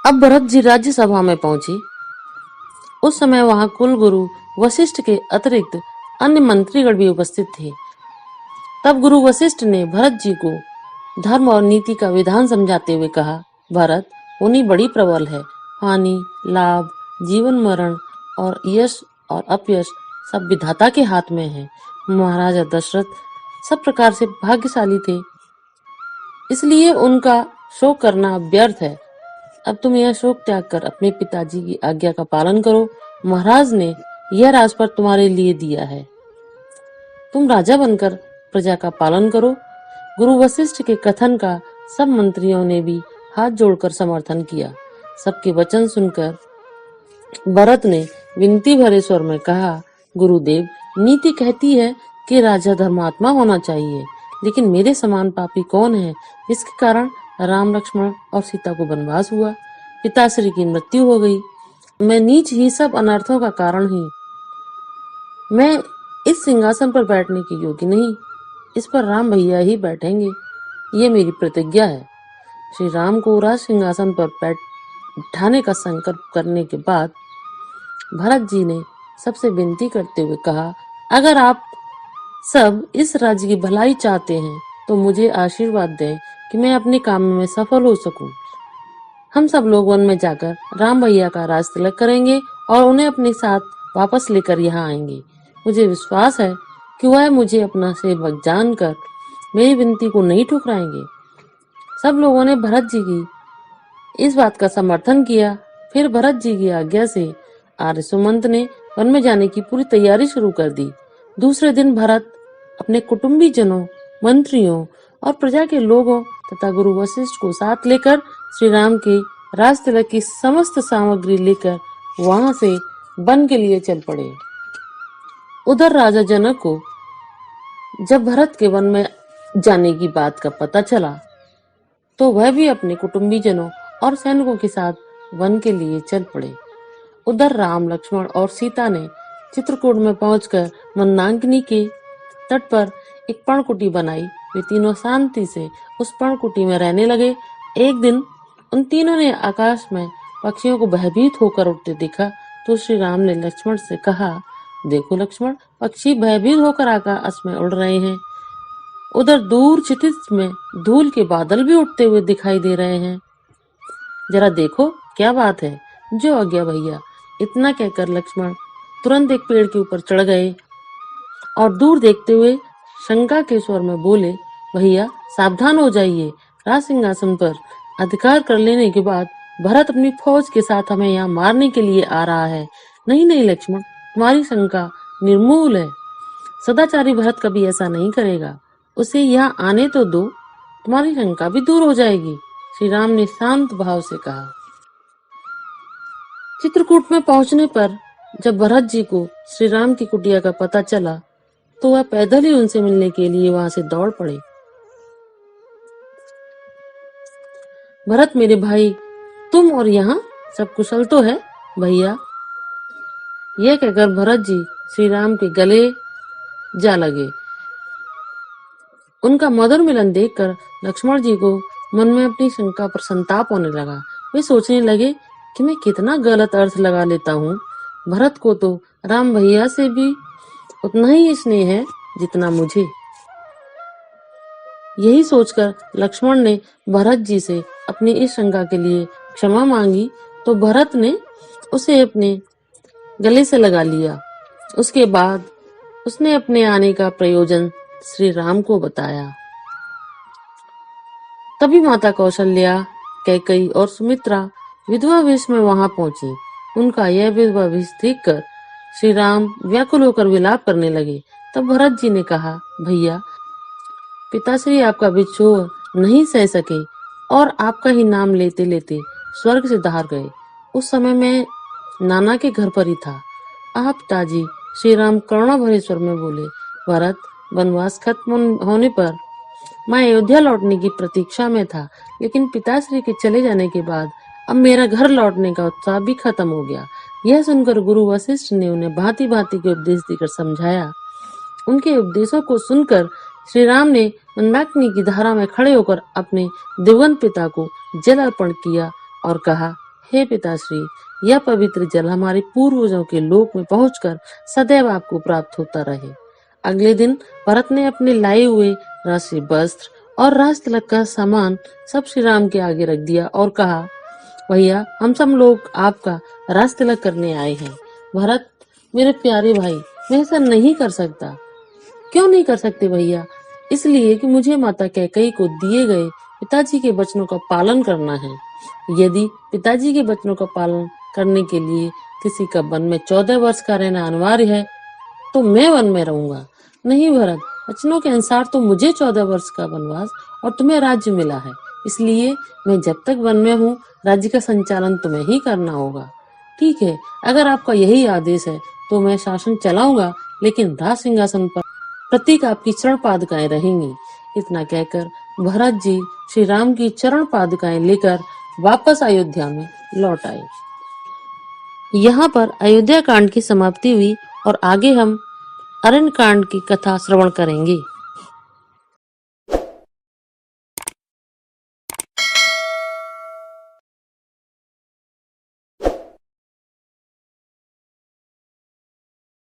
अब भरत जी राज्यसभा में पहुंची। उस समय वहां कुल गुरु वशिष्ठ के अतिरिक्त अन्य मंत्रीगण भी उपस्थित थे। तब गुरु वशिष्ठ ने भरत जी को धर्म और नीति का विधान समझाते हुए कहा, भरत, होनी बड़ी प्रबल है। हानि, लाभ, जीवन मरण और यश और अपयश सब विधाता के हाथ में है। महाराजा दशरथ सब प्रकार से भाग्यशाली थे, इसलिए उनका शोक करना व्यर्थ है। अब तुम यह शोक त्याग कर अपने पिताजी की आज्ञा का पालन करो। महाराज ने यह राजपद तुम्हारे लिए दिया है, तुम राजा बनकर प्रजा का पालन करो। गुरु वशिष्ठ के कथन का सब मंत्रियों ने भी हाथ जोड़कर समर्थन किया। सबके वचन सुनकर भरत ने विनती भरे स्वर में कहा, गुरुदेव, नीति कहती है कि राजा धर्मात्मा होना चाहिए, लेकिन मेरे समान पापी कौन है जिसके कारण राम, लक्ष्मण और सीता को वनवास हुआ, पिताश्री की मृत्यु हो गई। मैं नीच ही सब अनर्थों का कारण ही। मैं इस सिंहासन पर बैठने की योग्य नहीं, इस पर राम भैया ही बैठेंगे, ये मेरी प्रतिज्ञा है। श्री राम को राज सिंहासन पर बैठाने का संकल्प करने के बाद भरत जी ने सबसे विनती करते हुए कहा, अगर आप सब इस राज्य की भलाई चाहते हैं तो मुझे आशीर्वाद दें कि मैं अपने काम में सफल हो सकूं। हम सब लोग वन में जाकर राम भैया का राज तिलक करेंगे और उन्हें अपने साथ वापस लेकर यहाँ आएंगे। मुझे विश्वास है कि वह मुझे अपना सेवक जानकर मेरी विनती को नहीं ठुकराएंगे। सब लोगों ने भरत जी की इस बात का समर्थन किया। फिर भरत जी की आज्ञा से आर्य सुमंत ने वन में जाने की पूरी तैयारी शुरू कर दी। दूसरे दिन भरत अपने कुटुंबी जनों, मंत्रियों और प्रजा के लोगों तथा गुरु वशिष्ठ को साथ लेकर श्री राम के राज तिलक की समस्त सामग्री लेकर वहां से वन के लिए चल पड़े। उधर राजा जनक को जब भरत के वन में जाने की बात का पता चला तो वह भी अपने कुटुंबी जनों और सैनिकों के साथ वन के लिए चल पड़े। उधर राम, लक्ष्मण और सीता ने चित्रकूट में पहुंचकर मंदाकिनी के तट पर एक पर्णकुटी बनाई। वे तीनों शांति से उस पर्णकुटी में रहने लगे। एक दिन उन तीनों ने आकाश में पक्षियों को भयभीत होकर उड़ते देखा तो श्री राम ने लक्ष्मण से कहा, देखो लक्ष्मण, पक्षी भयभीत होकर आकाश में उड़ रहे हैं। उधर दूर क्षितिज में धूल के बादल भी उठते हुए दिखाई दे रहे हैं, जरा देखो क्या बात है। जो आज्ञा भैया। इतना कहकर लक्ष्मण तुरंत एक पेड़ के ऊपर चढ़ गए और दूर देखते हुए शंका के स्वर में बोले, भैया सावधान हो जाइए, राज सिंहासन पर अधिकार कर लेने के बाद भरत अपनी फौज के साथ हमें यहाँ मारने के लिए आ रहा है। नहीं नहीं लक्ष्मण, तुम्हारी शंका निर्मूल है। सदाचारी भरत कभी ऐसा नहीं करेगा, उसे यहाँ आने तो दो, तुम्हारी शंका भी दूर हो जाएगी। श्री राम ने शांत भाव से कहा। चित्रकूट में पहुंचने पर जब भरत जी को श्री राम की कुटिया का पता चला तो वह पैदल ही उनसे मिलने के लिए वहां से दौड़ पड़े। भरत मेरे भाई, तुम और यहाँ सब कुशल तो है भैया। यह कहकर भरत जी श्री राम के गले जा लगे। उनका मधुर मिलन देखकर लक्ष्मण जी को मन में अपनी शंका पर संताप होने लगा। वे सोचने लगे कि मैं कितना गलत अर्थ लगा लेता हूँ। भरत को तो राम भैया से भी उतना ही स्नेह है जितना मुझे। यही सोचकर लक्ष्मण ने भरत जी से अपनी इस शंका के लिए क्षमा मांगी तो भरत ने उसे अपने गले से लगा लिया। उसके बाद उसने अपने आने का प्रयोजन श्री राम को बताया। तभी माता कौशल्या, कैकेयी और सुमित्रा विधवा वेश में वहां पहुंची। उनका यह विधवा वेश देखकर श्री राम व्याकुल होकर विलाप करने लगे। तब भरत जी ने कहा, भैया पिताश्री आपका विछोह नहीं सह सके और आपका ही नाम लेते लेते स्वर्ग से धार गए। उस समय मैं नाना के घर पर ही था। आप पिताजी, श्री राम करुणा भरे स्वर में बोले, भरत, वनवास खत्म होने पर मैं अयोध्या लौटने की प्रतीक्षा में था, लेकिन पिताश्री के चले जाने के बाद अब मेरा घर लौटने का उत्साह भी खत्म हो गया। यह सुनकर गुरु वशिष्ठ ने उन्हें भांति भांति के उपदेश देकर समझाया। उनके उपदेशों को सुनकर श्री राम ने मंदाकिनी की धारा में खड़े होकर अपने दिवंगत पिता को जल अर्पण किया और कहा, हे पिताश्री, यह पवित्र जल हमारे पूर्वजों के लोक में पहुंचकर सदैव आपको प्राप्त होता रहे। अगले दिन भरत ने अपने लाए हुए राशि वस्त्र और राज तिलक का सामान सब श्री राम के आगे रख दिया और कहा, भैया, हम सब लोग आपका राज तिलक करने आए हैं। भरत, मेरे प्यारे भाई, मैं ऐसा नहीं कर सकता। क्यों नहीं कर सकते भैया? इसलिए कि मुझे माता कैकेयी को दिए गए पिताजी के वचनों का पालन करना है। यदि पिताजी के वचनों का पालन करने के लिए किसी का वन में 14 वर्ष का रहना अनिवार्य है, तो मैं वन में रहूंगा। नहीं भरत, वचनों के अनुसार तो मुझे 14 वर्ष का वनवास और तुम्हें राज्य मिला है, इसलिए मैं जब तक वन में हूँ, राज्य का संचालन तुम्हें ही करना होगा। ठीक है, अगर आपका यही आदेश है तो मैं शासन चलाऊंगा, लेकिन राज सिंहासन पर प्रतीक आपकी चरण पादुकाएं रहेंगी। इतना कहकर भरत जी श्री राम की चरण पादुकाएं लेकर वापस अयोध्या में लौट आए। यहाँ पर अयोध्या कांड की समाप्ति हुई और आगे हम अरण्य कांड की कथा श्रवण करेंगे।